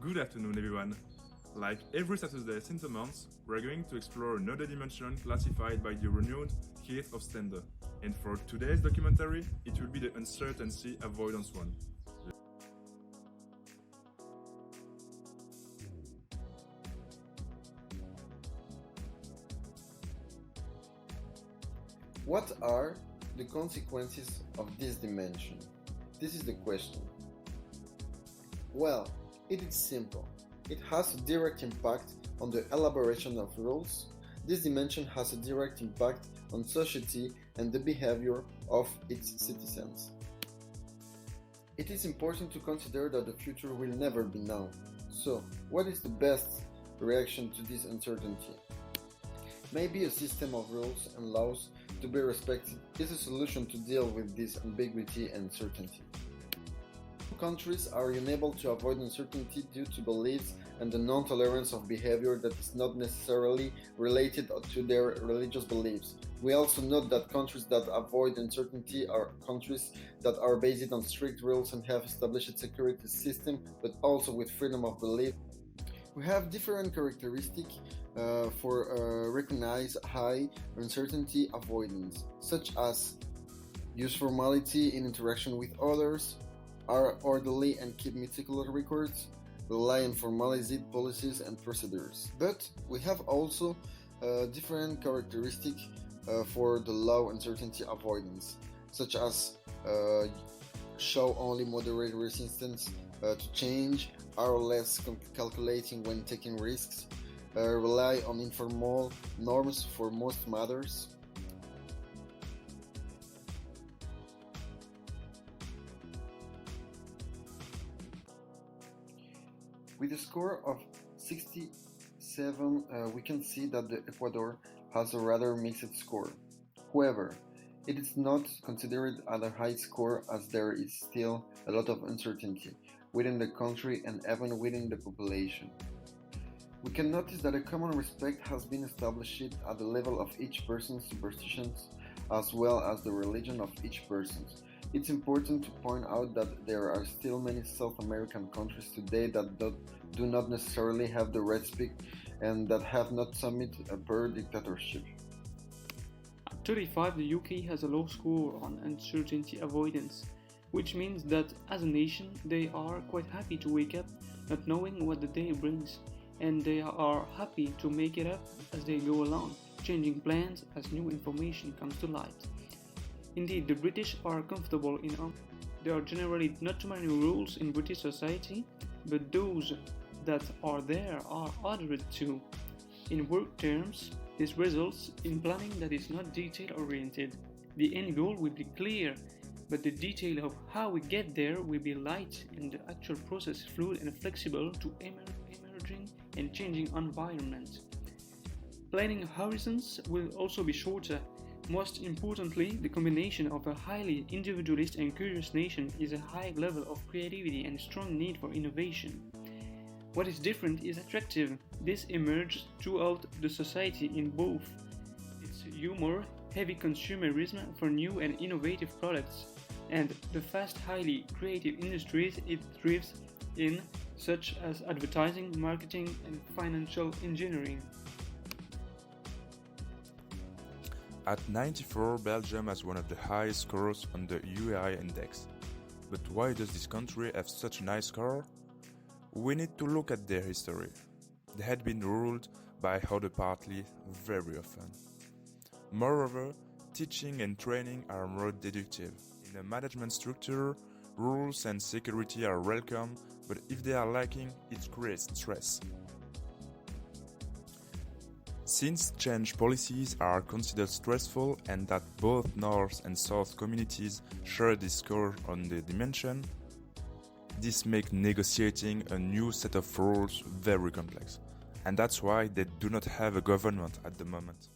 Good afternoon, everyone. Like every Saturday since the month, we're going to explore another dimension classified by the renowned Keith of Stender. And for today's documentary, it will be the Uncertainty Avoidance one. What are the consequences of this dimension? This is the question. Well, it is simple. It has a direct impact on the elaboration of rules. This dimension has a direct impact on society and the behavior of its citizens. It is important to consider that the future will never be known. So, what is the best reaction to this uncertainty? Maybe a system of rules and laws to be respected is a solution to deal with this ambiguity and uncertainty. Countries are unable to avoid uncertainty due to beliefs and the non-tolerance of behavior that is not necessarily related to their religious beliefs. We also note that countries that avoid uncertainty are countries that are based on strict rules and have established a security system, but also with freedom of belief. We have different characteristics for recognize high uncertainty avoidance, such as use formality in interaction with others, are orderly and keep meticulous records, rely on formalized policies and procedures. But we have also different characteristics for the low uncertainty avoidance, such as show only moderate resistance to change, are less calculating when taking risks, rely on informal norms for most matters. With a score of 67, we can see that the Ecuador has a rather mixed score. However, it is not considered at a high score as there is still a lot of uncertainty within the country and even within the population. We can notice that a common respect has been established at the level of each person's superstitions as well as the religion of each person. It's important to point out that there are still many South American countries today that do not necessarily have the respect and that have not submitted a per dictatorship. At 35, the UK has a low score on uncertainty avoidance, which means that as a nation they are quite happy to wake up not knowing what the day brings, and they are happy to make it up as they go along, changing plans as new information comes to light. Indeed, the British are comfortable in there are generally not too many rules in British society, but those that are there are adhered to. In work terms, this results in planning that is not detail-oriented. The end goal will be clear, but the detail of how we get there will be light and the actual process fluid and flexible to emerging and changing environments. Planning horizons will also be shorter. Most importantly, the combination of a highly individualist and curious nation is a high level of creativity and strong need for innovation. What is different is attractive. This emerges throughout the society in both its humor, heavy consumerism for new and innovative products, and the fast, highly creative industries it thrives in, such as advertising, marketing, and financial engineering. At 94, Belgium has one of the highest scores on the UAI index. But why does this country have such a nice score? We need to look at their history. They had been ruled by other parties very often. Moreover, teaching and training are more deductive. In a management structure, rules and security are welcome, but if they are lacking, it creates stress. Since change policies are considered stressful and that both North and South communities share this score on the dimension, this makes negotiating a new set of rules very complex, and that's why they do not have a government at the moment.